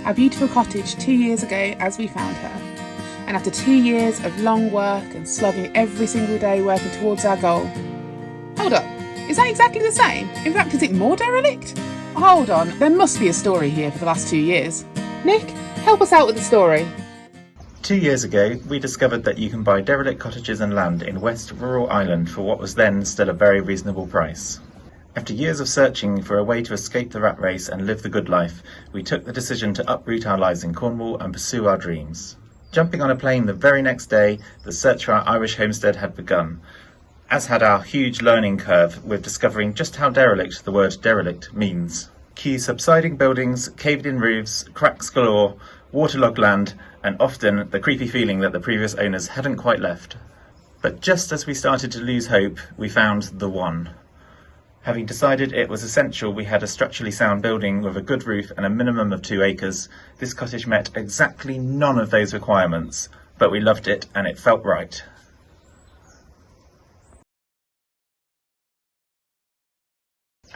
our beautiful cottage 2 years ago as we found her. And after 2 years of long work and slogging every single day working towards our goal. Hold up, is that exactly the same? In fact, is it more derelict? Hold on, there must be a story here for the last 2 years. Nick, help us out with the story. 2 years ago, we discovered that you can buy derelict cottages and land in West Rural Ireland for what was then still a very reasonable price. After years of searching for a way to escape the rat race and live the good life, we took the decision to uproot our lives in Cornwall and pursue our dreams. Jumping on a plane the very next day, the search for our Irish homestead had begun, as had our huge learning curve with discovering just how derelict the word derelict means. Cue subsiding buildings, caved-in roofs, cracks galore, waterlogged land, and often the creepy feeling that the previous owners hadn't quite left. But just as we started to lose hope, we found the one. Having decided it was essential we had a structurally sound building with a good roof and a minimum of 2 acres, this cottage met exactly none of those requirements, but we loved it and it felt right.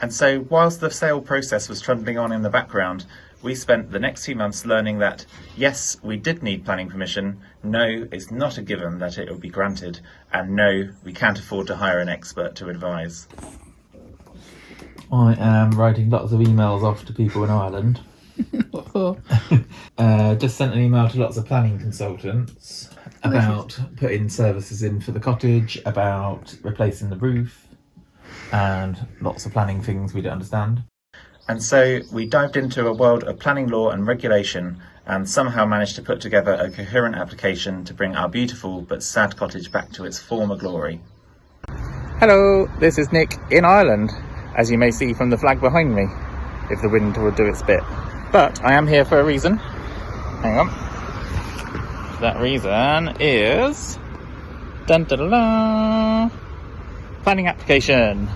And so, whilst the sale process was trundling on in the background, we spent the next few months learning that, yes, we did need planning permission, no, it's not a given that it will be granted, and no, we can't afford to hire an expert to advise. I am writing lots of emails off to people in Ireland. What for? Just sent an email to lots of planning consultants about putting services in for the cottage, about replacing the roof, and lots of planning things we don't understand. And so we dived into a world of planning law and regulation and somehow managed to put together a coherent application to bring our beautiful but sad cottage back to its former glory. Hello, this is Nick in Ireland, as you may see from the flag behind me, if the wind will do its bit. But I am here for a reason. Hang on. That reason is... dun dun dun dun, planning application.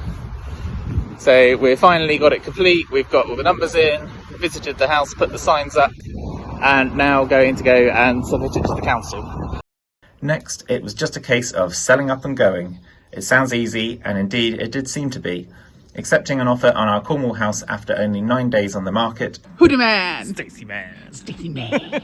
So we've finally got it complete, we've got all the numbers in, visited the house, put the signs up, and now going to go and submit it to the council. Next, it was just a case of selling up and going. It sounds easy, and indeed it did seem to be. Accepting an offer on our Cornwall house after only 9 days on the market. Hoodie man! Stacey man. Sticky man!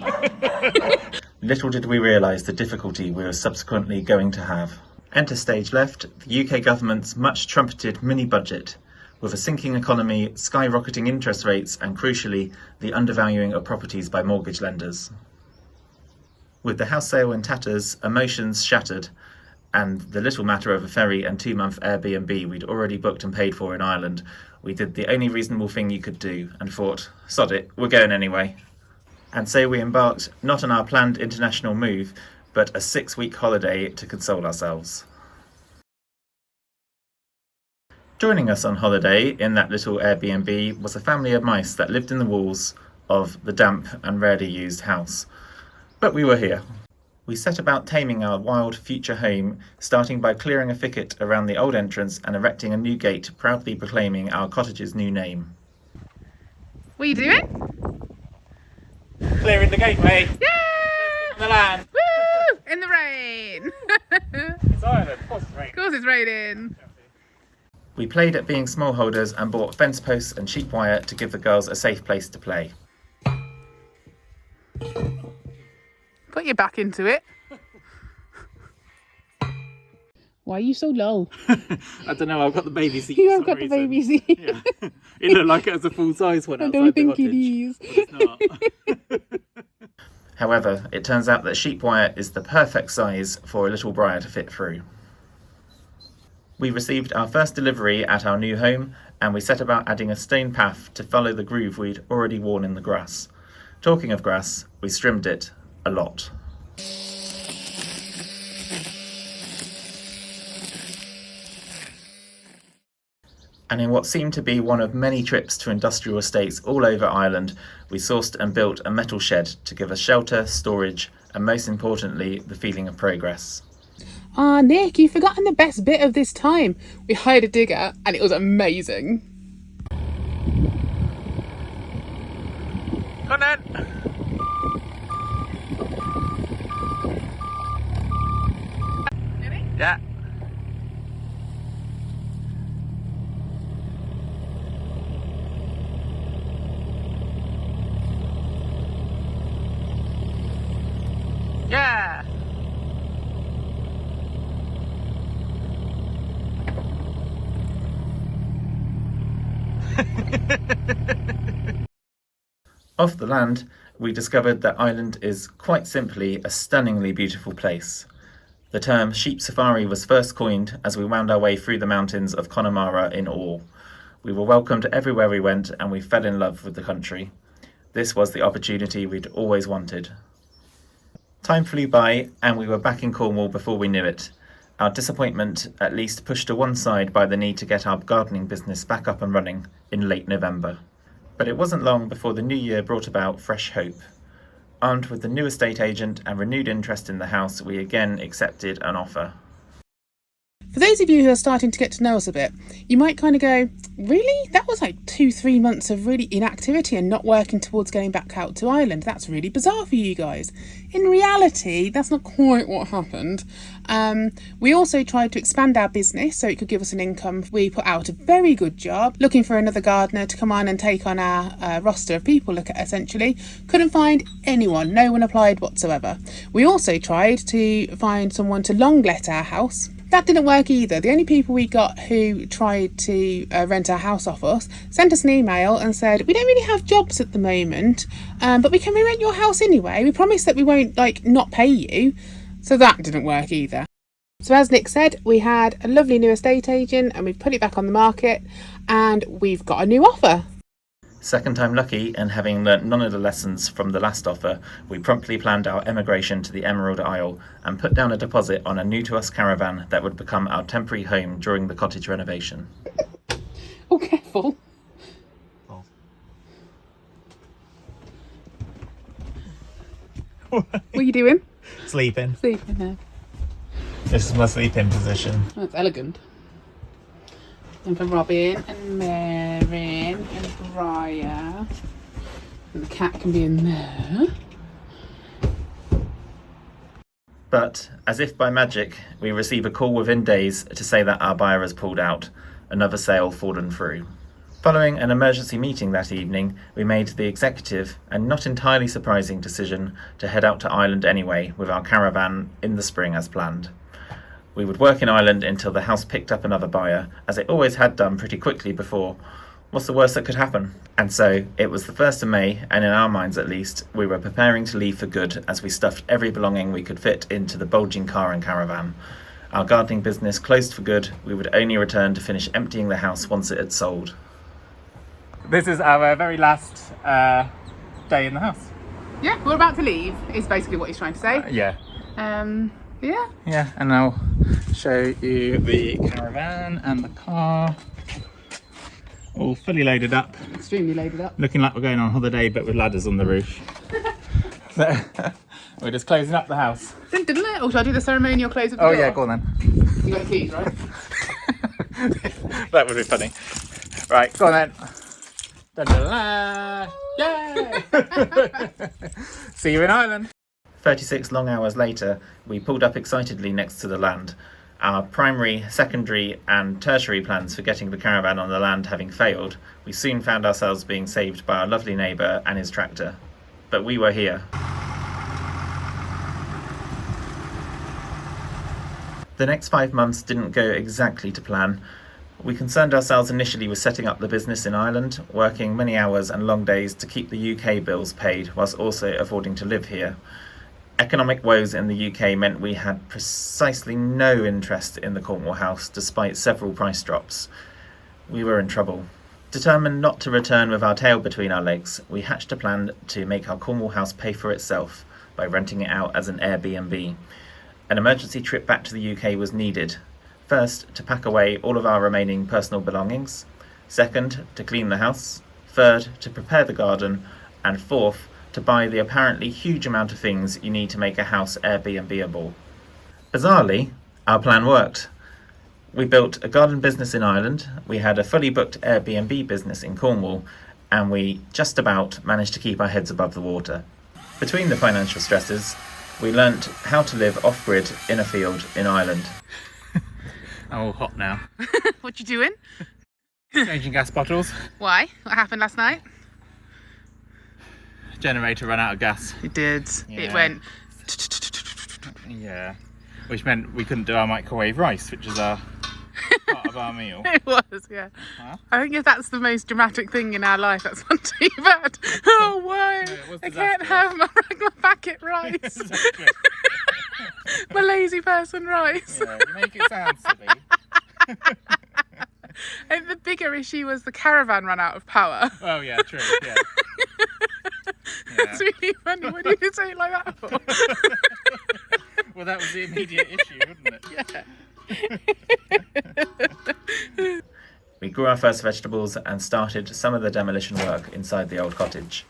Little did we realise the difficulty we were subsequently going to have. Enter stage left, the UK government's much trumpeted mini-budget, with a sinking economy, skyrocketing interest rates and, crucially, the undervaluing of properties by mortgage lenders. With the house sale in tatters, emotions shattered, and the little matter of a ferry and 2-month Airbnb we'd already booked and paid for in Ireland, we did the only reasonable thing you could do and thought, sod it, we're going anyway. And so we embarked not on our planned international move, but a 6-week holiday to console ourselves. Joining us on holiday in that little Airbnb was a family of mice that lived in the walls of the damp and rarely used house. But we were here. We set about taming our wild future home, starting by clearing a thicket around the old entrance and erecting a new gate, proudly proclaiming our cottage's new name. What are you doing? Clearing the gateway! Yeah! On the land! Woo! In the rain! It's Ireland, of course it's raining. Of course it's raining. We played at being smallholders and bought fence posts and sheep wire to give the girls a safe place to play. Put your back into it. Why are you so low? I don't know, I've got the baby seat. You have got the baby seat. Yeah. It looked like it was a full-size one I outside don't the think it is. cottage. It's not. However, it turns out that sheep wire is the perfect size for a little briar to fit through. We received our first delivery at our new home, and we set about adding a stone path to follow the groove we'd already worn in the grass. Talking of grass, we trimmed it a lot. And in what seemed to be one of many trips to industrial estates all over Ireland, we sourced and built a metal shed to give us shelter, storage, and most importantly, the feeling of progress. Ah, Nick, you've forgotten the best bit of this time. We hired a digger and it was amazing. Come on! Ready? Yeah. Off the land, we discovered that Ireland is quite simply a stunningly beautiful place. The term sheep safari was first coined as we wound our way through the mountains of Connemara in awe. We were welcomed everywhere we went and we fell in love with the country. This was the opportunity we'd always wanted. Time flew by and we were back in Cornwall before we knew it. Our disappointment at least pushed to one side by the need to get our gardening business back up and running in late November. But it wasn't long before the new year brought about fresh hope. Armed with the new estate agent and renewed interest in the house, we again accepted an offer. For those of you who are starting to get to know us a bit, you might kind of go, really? That was like 2-3 months of really inactivity and not working towards getting back out to Ireland. That's really bizarre for you guys. In reality, that's not quite what happened. We also tried to expand our business so it could give us an income. We put out a very good job looking for another gardener to come on and take on our roster of people, essentially. Couldn't find anyone. No one applied whatsoever. We also tried to find someone to long let our house. That didn't work either. The only people we got who tried to rent our house off us sent us an email and said, we don't really have jobs at the moment, but we can re-rent your house anyway. We promise that we won't not pay you. So that didn't work either. So as Nick said, we had a lovely new estate agent and we've put it back on the market and we've got a new offer. Second time lucky, and having learnt none of the lessons from the last offer, we promptly planned our emigration to the Emerald Isle and put down a deposit on a new to us caravan that would become our temporary home during the cottage renovation. Oh, careful. Oh. What are you doing? Sleeping. Sleeping there. This is my sleeping position. Oh, that's elegant. And for Robin and Marin and Briar. And the cat can be in there. But, as if by magic, we receive a call within days to say that our buyer has pulled out, another sale fallen through. Following an emergency meeting that evening, we made the executive and not entirely surprising decision to head out to Ireland anyway with our caravan in the spring as planned. We would work in Ireland until the house picked up another buyer, as it always had done pretty quickly before. What's the worst that could happen? And so, it was the 1st of May, and in our minds at least, we were preparing to leave for good as we stuffed every belonging we could fit into the bulging car and caravan. Our gardening business closed for good. We would only return to finish emptying the house once it had sold. This is our very last day in the house. Yeah, we're about to leave, is basically what he's trying to say. Yeah. Yeah. Yeah, and I'll show you the caravan and the car. All fully loaded up. Extremely loaded up. Looking like we're going on holiday, but with ladders on the roof. So, we're just closing up the house. Didn't it? Or should I do the ceremonial close of the Oh door? yeah, go on then. You got the keys, right? That would be funny. Right, go on then. Da-da-da. Yay! See you in Ireland. 36 long hours later, we pulled up excitedly next to the land. Our primary, secondary and tertiary plans for getting the caravan on the land having failed, we soon found ourselves being saved by our lovely neighbour and his tractor. But we were here. The next 5 months didn't go exactly to plan. We concerned ourselves initially with setting up the business in Ireland, working many hours and long days to keep the UK bills paid whilst also affording to live here. Economic woes in the UK meant we had precisely no interest in the Cornwall house despite several price drops. We were in trouble. Determined not to return with our tail between our legs, we hatched a plan to make our Cornwall house pay for itself by renting it out as an Airbnb. An emergency trip back to the UK was needed. First, to pack away all of our remaining personal belongings. Second, to clean the house. Third, to prepare the garden. And fourth, to buy the apparently huge amount of things you need to make a house Airbnb-able. Bizarrely, our plan worked. We built a garden business in Ireland, we had a fully booked Airbnb business in Cornwall, and we just about managed to keep our heads above the water. Between the financial stresses, we learnt how to live off-grid in a field in Ireland. I'm all hot now. What you doing? Changing gas bottles. Why? What happened last night? Generator ran out of gas. It did. Yeah. It went. Yeah. Which meant we couldn't do our microwave rice, which is our part of our meal. It was, yeah. Huh? I think if that's the most dramatic thing in our life, that's not too bad. Oh, why? No, it was I can't disastrous. have my regular packet rice. Exactly. My lazy person rice. Yeah, you make it sound silly. And the bigger issue was the caravan ran out of power. Oh yeah, true. Yeah. It's really funny. What do you say it like that for? Well, that was the immediate issue, wasn't it? Yeah. We grew our first vegetables and started some of the demolition work inside the old cottage.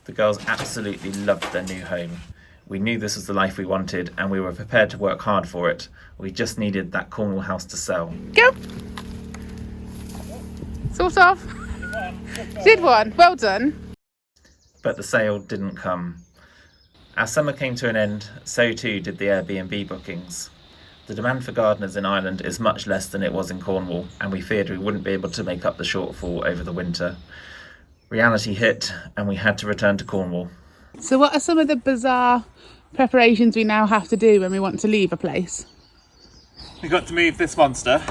The girls absolutely loved their new home. We knew this was the life we wanted and we were prepared to work hard for it. We just needed that Cornwall house to sell. Go. Sort of. Did one. Well done. But the sale didn't come. As summer came to an end, so too did the Airbnb bookings. The demand for gardeners in Ireland is much less than it was in Cornwall, and we feared we wouldn't be able to make up the shortfall over the winter. Reality hit, and we had to return to Cornwall. So what are some of the bizarre preparations we now have to do when we want to leave a place? We got to move this monster.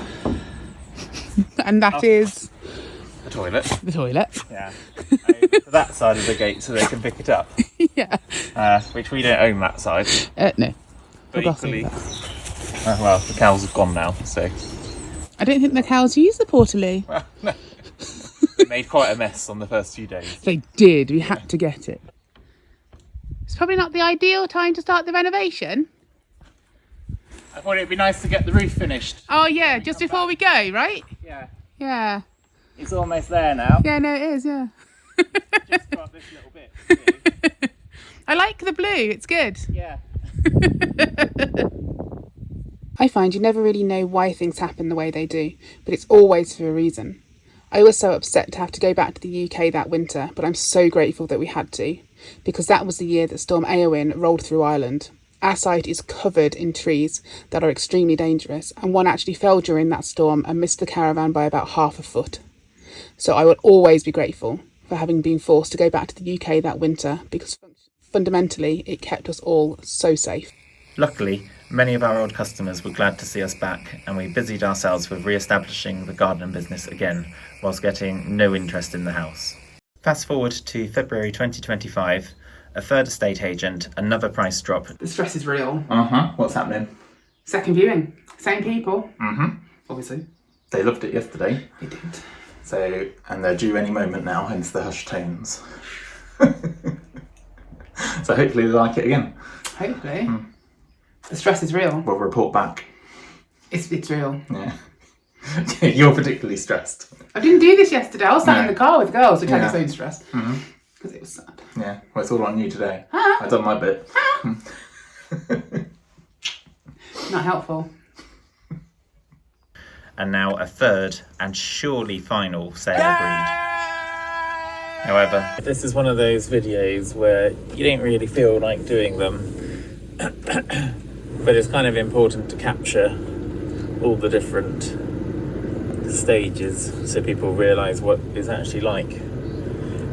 And that is The toilet. the toilet. Yeah. Over to that side of the gate so they can pick it up. Yeah. Which we don't own that side. No. But Forgot equally, about well, the cows have gone now, so I don't think the cows use the portaloo. well, no. We made quite a mess on the first few days. They did. We had to get it. It's probably not the ideal time to start the renovation. I thought it'd be nice to get the roof finished. Oh yeah, just before we go, right? Yeah. Yeah. It's almost there now. Yeah, no, it is. Yeah. Just got this little bit to do. I like the blue. It's good. Yeah. I find you never really know why things happen the way they do, but it's always for a reason. I was so upset to have to go back to the UK that winter, but I'm so grateful that we had to, because that was the year that Storm Eowyn rolled through Ireland. Our site is covered in trees that are extremely dangerous, and one actually fell during that storm and missed the caravan by about half a foot. So I will always be grateful for having been forced to go back to the UK that winter, because fundamentally it kept us all so safe. Luckily, many of our old customers were glad to see us back, and we busied ourselves with re-establishing the gardening business again, whilst getting no interest in the house. Fast forward to February 2025, a third estate agent, another price drop. The stress is real. What's happening? Second viewing. Same people. Obviously. They loved it yesterday. They did. So, and they're due any moment now, hence the hushed tones. So hopefully they like it again. Hopefully. The stress is real. We'll report back. It's real. Yeah. You're particularly stressed. I didn't do this yesterday. I was sat in No. the car with the girls, which had Yeah. its own stress. Because it was sad. Yeah, well, it's all on you today. Ah. I've done my bit. Not helpful. And now a third and surely final sale agreed. However, This is one of those videos where you don't really feel like doing them, but it's kind of important to capture all the different stages so people realise what it's actually like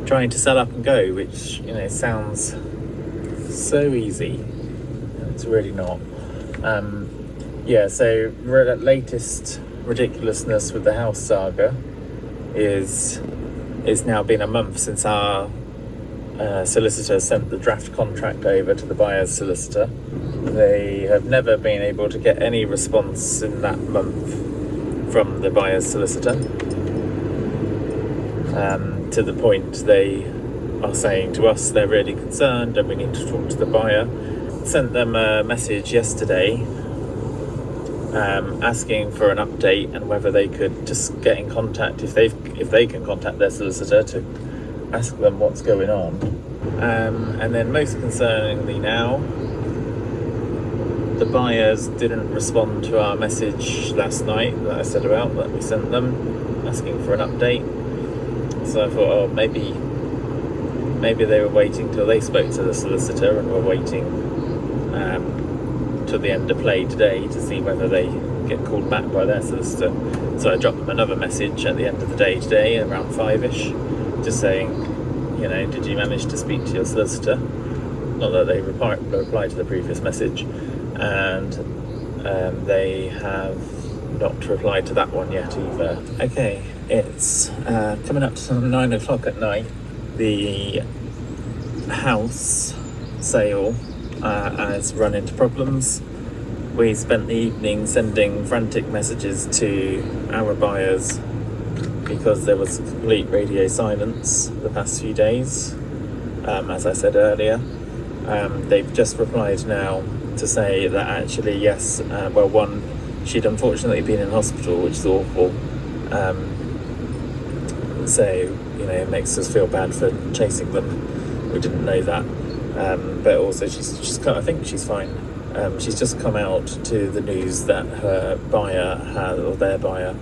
trying to sell up and go, which, you know, sounds so easy and it's really not. So latest ridiculousness with the house saga is it's now been a month since our solicitor sent the draft contract over to the buyer's solicitor. They have never been able to get any response in that month from the buyer's solicitor, to the point they are saying to us they're really concerned and we need to talk to the buyer. Sent them a message yesterday asking for an update and whether they could just get in contact, if they can contact their solicitor to ask them what's going on. And then most concerningly now, the buyers didn't respond to our message last night that I said about, that we sent them asking for an update. So I thought, oh, maybe they were waiting till they spoke to the solicitor and were waiting till the end of play today to see whether they get called back by their solicitor. So I dropped them another message at the end of the day today, around 5ish, just saying, you know, did you manage to speak to your solicitor? Not that they replied to the previous message. And they have not replied to that one yet either. Okay, it's coming up to 9 o'clock at night. The house sale has run into problems. We spent the evening sending frantic messages to our buyers because there was complete radio silence the past few days, as I said earlier. They've just replied now to say that actually, yes, one, she'd unfortunately been in hospital, which is awful. So, it makes us feel bad for chasing them. We didn't know that. But also she's I think she's fine. She's just come out to the news that their buyer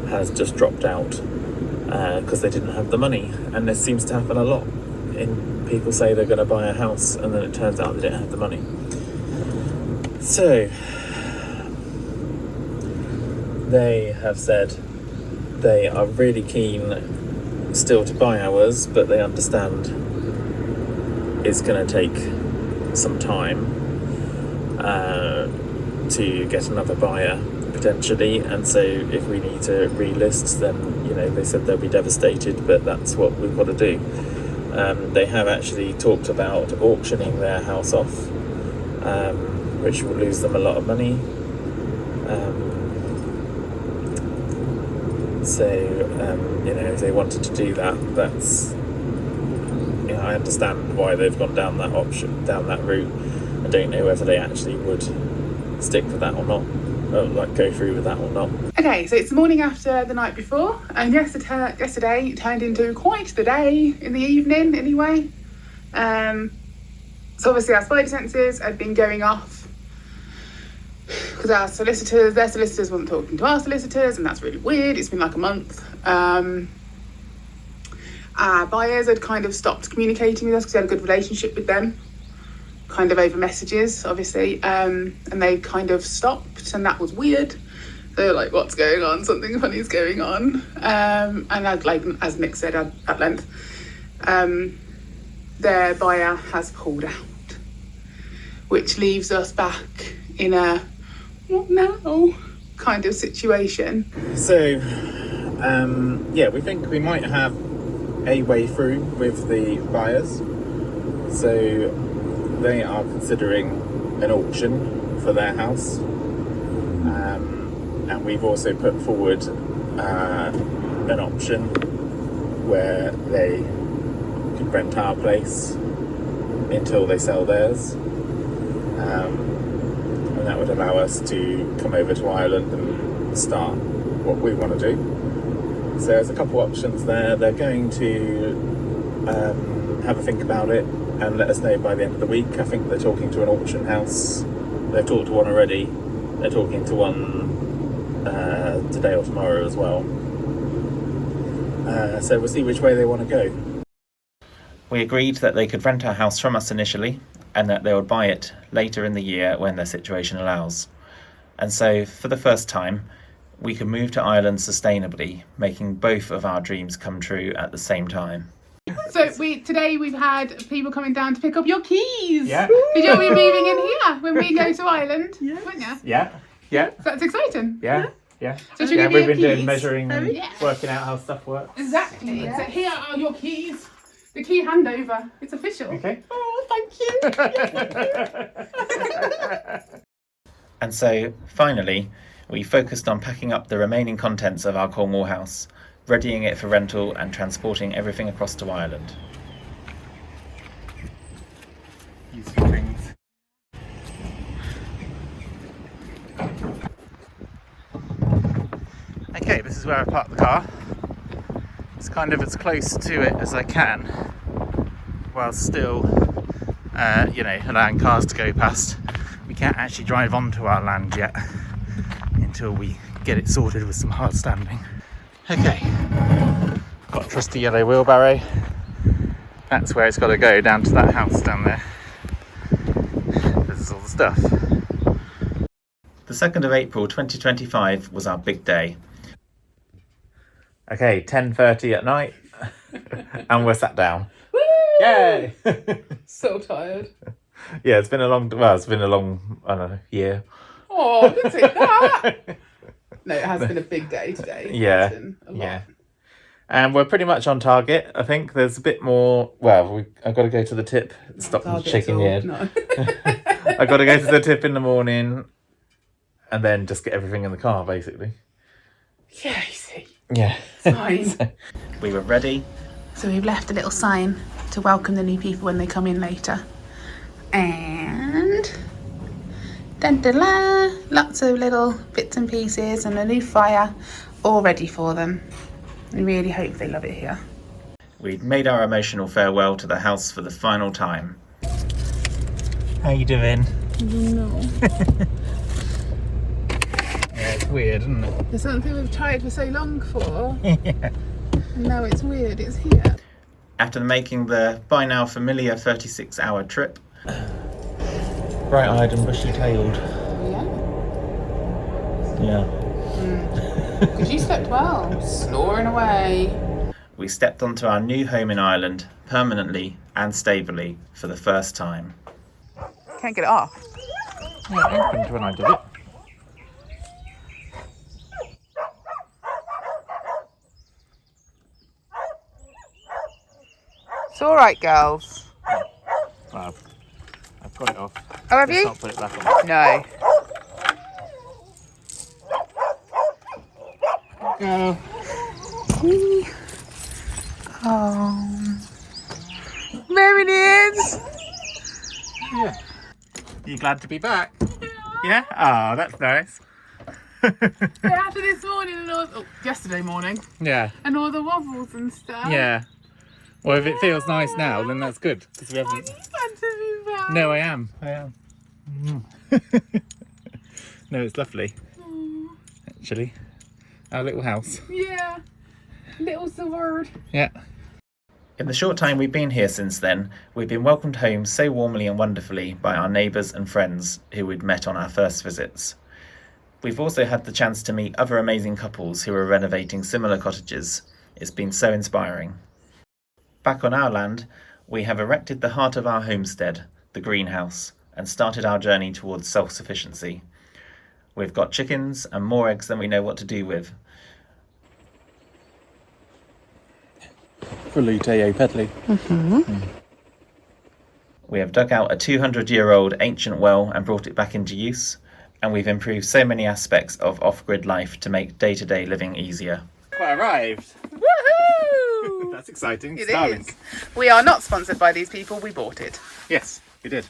has just dropped out because they didn't have the money. And this seems to happen a lot. People say they're going to buy a house and then it turns out they don't have the money. So they have said they are really keen still to buy ours, but they understand it's going to take some time to get another buyer potentially, and so if we need to relist, then they said they'll be devastated, but that's what we've got to do. They have actually talked about auctioning their house off, which will lose them a lot of money. If they wanted to do that, that's I understand why they've gone down that route. I don't know whether they actually would stick with that or not, or go through with that or not. Okay, so it's the morning after the night before, and yesterday turned into quite the day in the evening anyway. So obviously our spidey senses had been going off because their solicitors weren't talking to our solicitors, and that's really weird. It's been like a month. Our buyers had kind of stopped communicating with us because we had a good relationship with them, kind of over messages, obviously, and they kind of stopped, and that was weird. They were like, what's going on? Something funny is going on. And as Nick said at length, their buyer has pulled out, which leaves us back in a what now kind of situation. So, we think we might have a way through with the buyers. So they are considering an auction for their house. And we've also put forward an option where they could rent our place until they sell theirs. And that would allow us to come over to Ireland and start what we want to do. So there's a couple options there. They're going to have a think about it and let us know by the end of the week. I think they're talking to an auction house. They've talked to one already. They're talking to one today or tomorrow as well. So we'll see which way they want to go. We agreed that they could rent our house from us initially and that they would buy it later in the year when their situation allows. And so for the first time, we can move to Ireland sustainably, making both of our dreams come true at the same time. So today we've had people coming down to pick up your keys. Yeah. Because you'll be moving in here when we go to Ireland, won't you? Yeah. So that's exciting. Yeah. So should we give you we've been your doing keys? measuring and Yeah. working out how stuff works. Exactly. So here are your keys. The key handover. It's official. Okay. Oh, thank you. Yes, thank you. And so, finally, we focused on packing up the remaining contents of our Cornwall house, readying it for rental and transporting everything across to Ireland. Useful things. Okay, this is where I parked the car. It's kind of as close to it as I can, while still, allowing cars to go past. We can't actually drive onto our land yet until we get it sorted with some hard standing. Okay, got a trusty yellow wheelbarrow. That's where it's got to go, down to that house down there. This is all the stuff. The 2nd of April 2025 was our big day. Okay, 10:30 at night, and we're sat down. Woo! Yay! So tired. Yeah, it's been a long, I don't know, year. Oh, don't say that. No, it has been a big day today. Yeah, It's been a lot. yeah. And we're pretty much on target. I think there's a bit more. Well, I've got to go to the tip. Stop Target shaking your at head. all. No. I've got to go to the tip in the morning, and then just get everything in the car, basically. Yeah, easy. Yeah. Fine. We were ready. So we've left a little sign to welcome the new people when they come in later. And dun-dun-la, lots of little bits and pieces and a new fire all ready for them. I really hope they love it here. We'd made our emotional farewell to the house for the final time. How you doing? No. Yeah, it's weird, isn't it? There's something we've tried for so long for. Yeah. No, it's weird, it's here. After making the by now familiar 36-hour trip, Bright-eyed and bushy-tailed. Yeah. Yeah. Because you slept well, snoring away. we stepped onto our new home in Ireland permanently and stably for the first time. Can't get it off. Yeah, it opened when I did it. It's alright, girls. Well, I've got it off. Oh, have Let's you? not put it back on. No. Go. Oh. There it is. Yeah. You glad to be back? Yeah? Oh, that's nice. After this morning and all, yesterday morning, Yeah. and all the wobbles and stuff. Yeah. Well, if it feels nice now, then that's good. Because we Are haven't. you glad to be back? No, I am. No, it's lovely. Actually, our little house. Yeah. Little's the word. Yeah. In the short time we've been here since then, we've been welcomed home so warmly and wonderfully by our neighbours and friends who we'd met on our first visits. We've also had the chance to meet other amazing couples who are renovating similar cottages. It's been so inspiring. Back on our land, we have erected the heart of our homestead, the greenhouse, and started our journey towards self-sufficiency. We've got chickens and more eggs than we know what to do with. Fruiteo pedley. We have dug out a 200-year-old ancient well and brought it back into use, and we've improved so many aspects of off-grid life to make day-to-day living easier. Quite arrived. Woohoo! That's exciting. It Starlink. is. We are not sponsored by these people, we bought it. Yes, we did.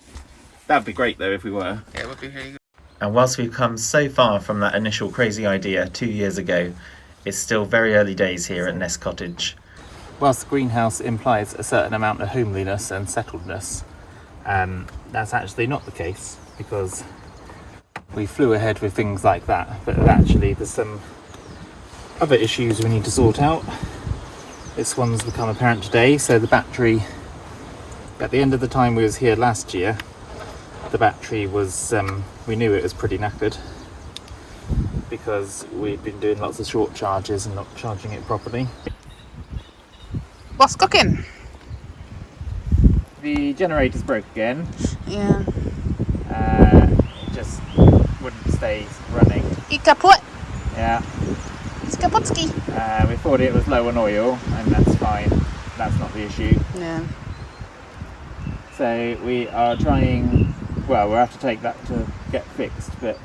That'd be great though if we were. Yeah, it would be really good. And whilst we've come so far from that initial crazy idea 2 years ago, it's still very early days here at Nest Cottage. Whilst the greenhouse implies a certain amount of homeliness and settledness, that's actually not the case, because we flew ahead with things like that, but actually there's some other issues we need to sort out. This one's become apparent today. So the battery, at the end of the time we was here last year, the battery was, we knew it was pretty knackered because we'd been doing lots of short charges and not charging it properly. What's cooking? The generator's broke again. Yeah. It just wouldn't stay running. I kaput. Yeah. It's kaputski. We thought it was low on oil, and that's fine. That's not the issue. Yeah. So we are trying. Well, we'll have to take that to get fixed, but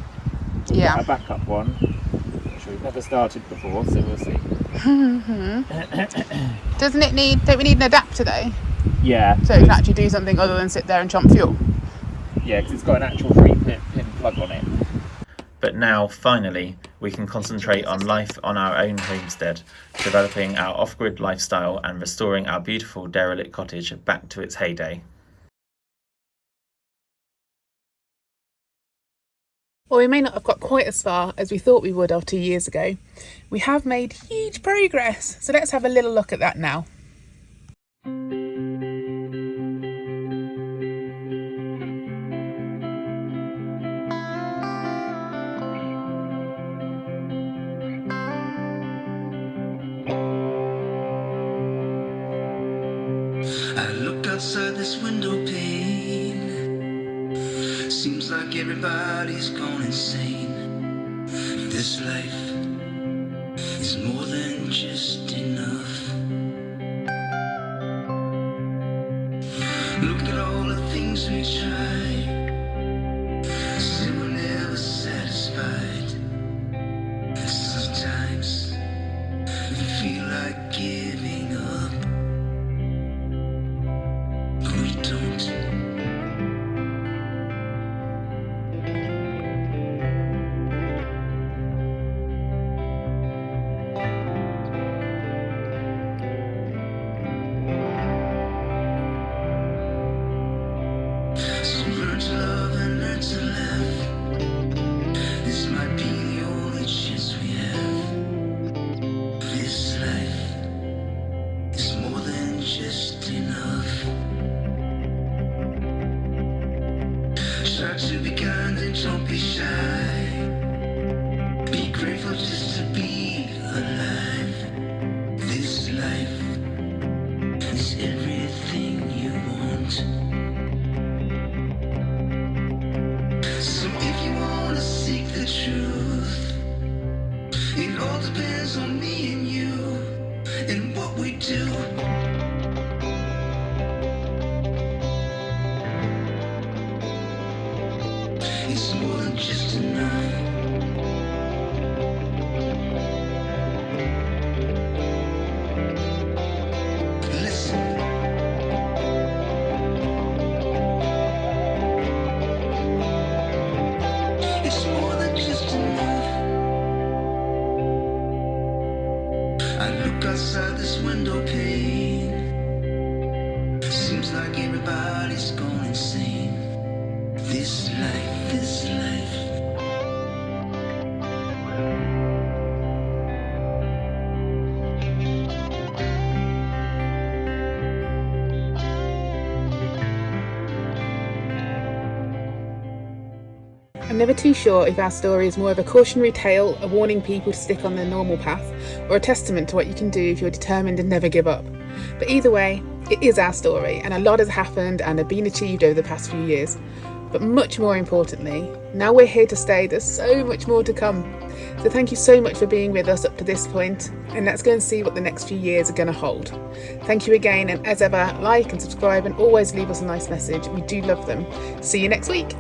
we've Yeah. got a backup one, which we've never started before, so we'll see. Doesn't it need? Don't we need an adapter though, Yeah. so it can actually do something other than sit there and chomp fuel? Yeah, because it's got an actual 3-pin plug on it. But now, finally, we can concentrate on life on our own homestead, developing our off-grid lifestyle and restoring our beautiful derelict cottage back to its heyday. Well, we may not have got quite as far as we thought we would have 2 years ago. We have made huge progress, so let's have a little look at that now. I look outside this window pane. Seems like everybody's gone insane. This life is more than just enough. Look at all the things we try, still we're never satisfied. Sometimes we feel like giving up, but we don't. So learn to love and learn to laugh. This might be the only chance we have. This life is more than just enough. Try to be kind and don't be shy. Be grateful just to be alive. This life is everything you want. So if you wanna seek the truth, it all depends on me and you and what we do. It's more than just enough. Listen. It's more than just enough. I look outside this window pane. Seems like everybody's gone insane. This life, this life. I'm never too sure if our story is more of a cautionary tale, a warning people to stick on their normal path, or a testament to what you can do if you're determined and never give up. But either way, it is our story, and a lot has happened and have been achieved over the past few years. But much more importantly, now we're here to stay, there's so much more to come. So thank you so much for being with us up to this point, and let's go and see what the next few years are going to hold. Thank you again, and as ever, like and subscribe and always leave us a nice message. We do love them. See you next week.